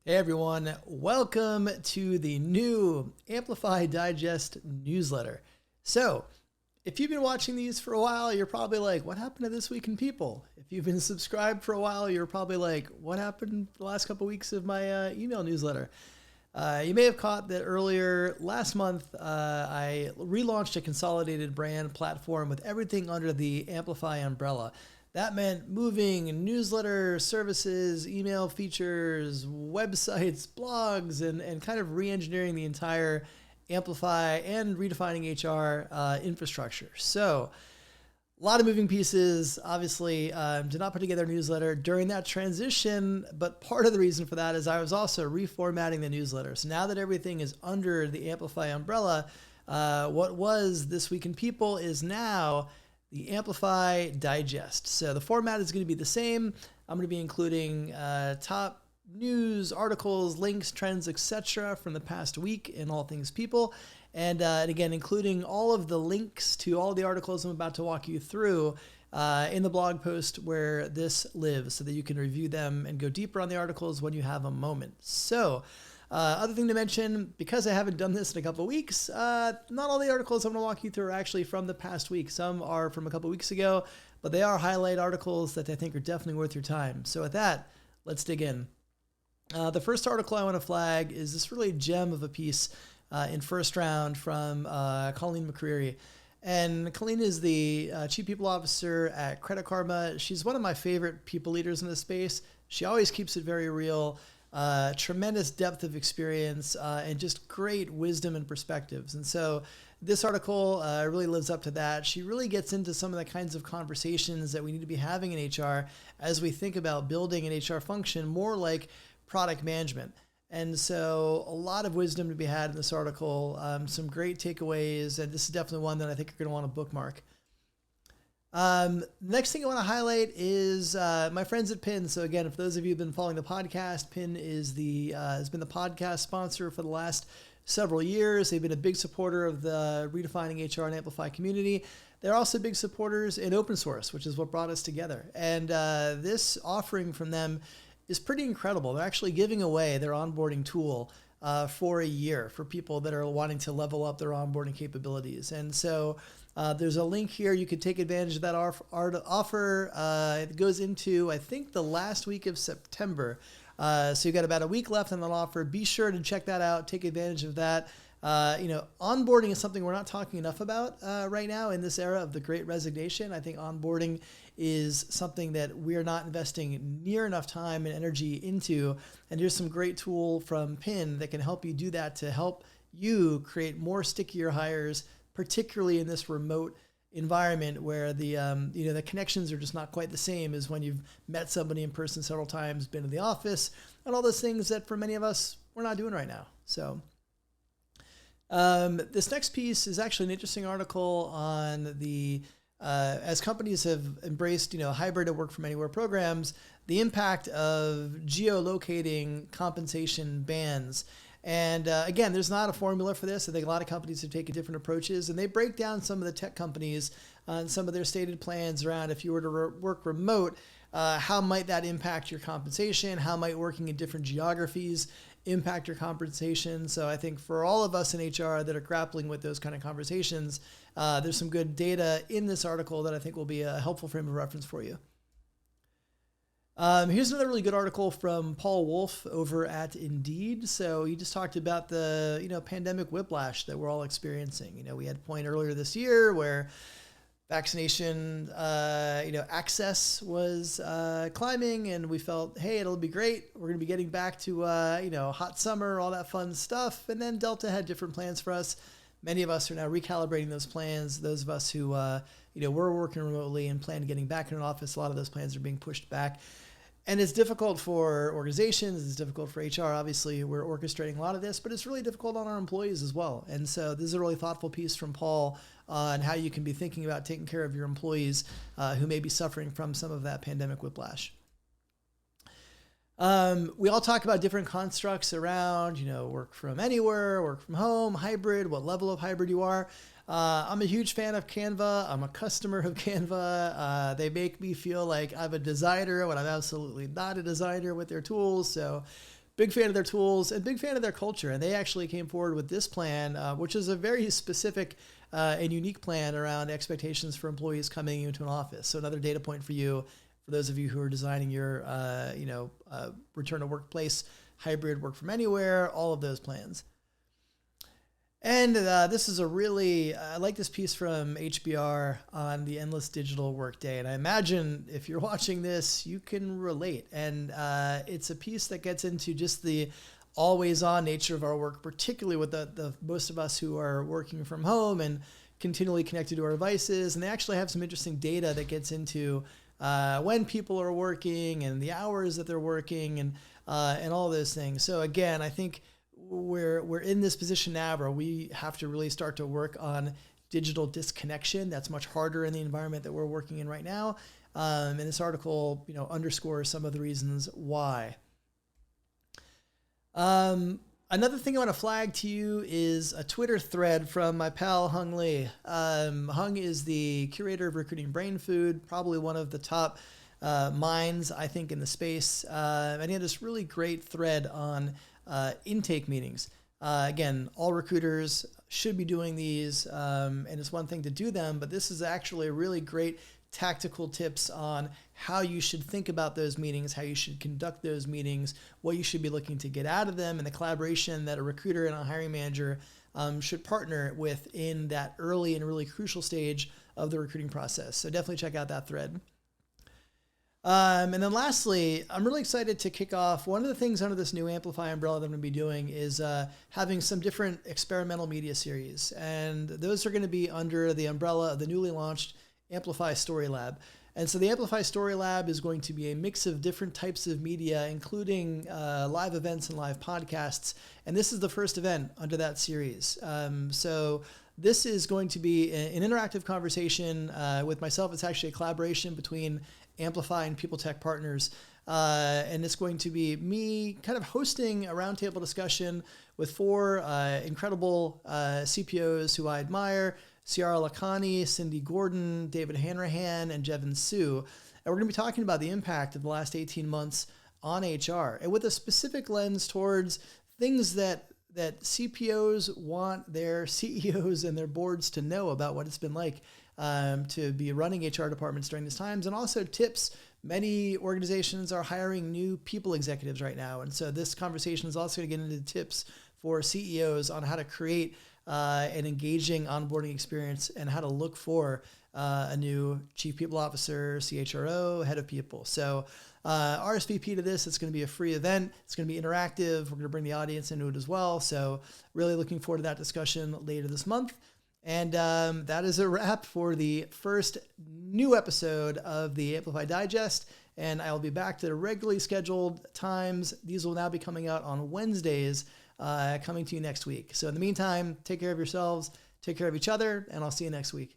Hey everyone, welcome to the new Amplify Digest newsletter. So, if you've been watching these for a while, you're probably like, what happened to This Week in People? If you've been subscribed for a while, you're probably like, what happened the last couple weeks of my email newsletter? You may have caught that earlier last month, I relaunched a consolidated brand platform with everything under the Amplify umbrella. That meant moving newsletter services, email features, websites, blogs, and kind of re-engineering the entire Amplify and redefining HR infrastructure. So a lot of moving pieces, obviously. Did not put together a newsletter during that transition, but part of the reason for that is I was also reformatting the newsletter. So now that everything is under the Amplify umbrella, what was This Week in People is now the Amplify Digest. So the format is going to be the same. I'm going to be including top news, articles, links, trends, etc. from the past week in all things people. And again, including all of the links to all the articles I'm about to walk you through in the blog post where this lives so that you can review them and go deeper on the articles when you have a moment. So other thing to mention, because I haven't done this in a couple of weeks, not all the articles I'm going to walk you through are actually from the past week. Some are from a couple of weeks ago, but they are highlight articles that I think are definitely worth your time. So with that, let's dig in. The first article I want to flag is this really gem of a piece in First Round from Colleen McCreary. And Colleen is the Chief People Officer at Credit Karma. She's one of my favorite people leaders in this space. She always keeps it very real. Tremendous depth of experience and just great wisdom and perspectives. And so this article really lives up to that. She really gets into some of the kinds of conversations that we need to be having in HR as we think about building an HR function more like product management. And so a lot of wisdom to be had in this article, some great takeaways, and this is definitely one that I think you're going to want to bookmark. Next thing I want to highlight is my friends at Pin. So again, for those of you who've been following the podcast, Pin is has been the podcast sponsor for the last several years. They've been a big supporter of the Redefining HR and Amplify community. They're also big supporters in open source, which is what brought us together. And this offering from them is pretty incredible. They're actually giving away their onboarding tool for a year for people that are wanting to level up their onboarding capabilities. And so there's a link here. You can take advantage of that offer. It goes into, I think, the last week of September. So you've got about a week left on that offer. Be sure to check that out. Take advantage of that. Onboarding is something we're not talking enough about right now in this era of the Great Resignation. I think onboarding is something that we're not investing near enough time and energy into. And here's some great tool from Pin that can help you do that to help you create more stickier hires, particularly in this remote environment where the connections are just not quite the same as when you've met somebody in person several times, been to the office, and all those things that for many of us, we're not doing right now. So this next piece is actually an interesting article on the as companies have embraced, hybrid and work from anywhere programs, the impact of geolocating compensation bands. And again, there's not a formula for this. I think a lot of companies have taken different approaches, and they break down some of the tech companies and some of their stated plans around if you were to work remote, how might that impact your compensation? How might working in different geographies impact your compensation? So I think for all of us in HR that are grappling with those kind of conversations, there's some good data in this article that I think will be a helpful frame of reference for you. Here's another really good article from Paul Wolf over at Indeed. So he just talked about the pandemic whiplash that we're all experiencing. We had a point earlier this year where vaccination access was climbing, and we felt, hey, it'll be great. We're going to be getting back to hot summer, all that fun stuff. And then Delta had different plans for us. Many of us are now recalibrating those plans. Those of us who were working remotely and planned getting back in an office, a lot of those plans are being pushed back. And it's difficult for organizations. It's difficult for HR. Obviously, we're orchestrating a lot of this, but it's really difficult on our employees as well. And so this is a really thoughtful piece from Paul on how you can be thinking about taking care of your employees who may be suffering from some of that pandemic whiplash. We all talk about different constructs around, work from anywhere, work from home, hybrid, what level of hybrid you are. I'm a huge fan of Canva. I'm a customer of Canva. They make me feel like I'm a designer when I'm absolutely not a designer with their tools. So big fan of their tools and big fan of their culture. And they actually came forward with this plan, which is a very specific and unique plan around expectations for employees coming into an office. So another data point for you, for those of you who are designing your, return to workplace, hybrid, work from anywhere, all of those plans. And this is I like this piece from HBR on the endless digital workday. And I imagine if you're watching this, you can relate. And it's a piece that gets into just the always on nature of our work, particularly with the most of us who are working from home and continually connected to our devices. And they actually have some interesting data that gets into when people are working and the hours that they're working and all those things. So again, I think we're in this position now where we have to really start to work on digital disconnection. That's much harder in the environment that we're working in right now. And this article, underscores some of the reasons why. Another thing I want to flag to you is a Twitter thread from my pal Hung Lee. Hung is the curator of Recruiting Brain Food, probably one of the top minds, I think, in the space. And he had this really great thread on intake meetings. Again, all recruiters should be doing these, and it's one thing to do them, but this is actually a really great tactical tips on how you should think about those meetings, how you should conduct those meetings, what you should be looking to get out of them, and the collaboration that a recruiter and a hiring manager should partner with in that early and really crucial stage of the recruiting process. So definitely check out that thread. And then lastly, I'm really excited to kick off. One of the things under this new Amplify umbrella that I'm going to be doing is having some different experimental media series. And those are going to be under the umbrella of the newly launched Amplify Story Lab. And so the Amplify Story Lab is going to be a mix of different types of media, including live events and live podcasts. And this is the first event under that series. So this is going to be an interactive conversation with myself. It's actually a collaboration between Amplify and People Tech Partners. And it's going to be me kind of hosting a roundtable discussion with four incredible CPOs who I admire: Ciara Lakhani, Cindy Gordon, David Hanrahan, and Jevin Su. And we're going to be talking about the impact of the last 18 months on HR, and with a specific lens towards things that CPOs want their CEOs and their boards to know about what it's been like to be running HR departments during these times, and also tips. Many organizations are hiring new people executives right now. And so this conversation is also going to get into tips for CEOs on how to create an engaging onboarding experience and how to look for a new chief people officer, CHRO, head of people. So RSVP to this. It's going to be a free event. It's going to be interactive. We're going to bring the audience into it as well. So really looking forward to that discussion later this month. And that is a wrap for the first new episode of the Amplify Digest. And I'll be back to the regularly scheduled times. These will now be coming out on Wednesdays, coming to you next week. So in the meantime, take care of yourselves, take care of each other, and I'll see you next week.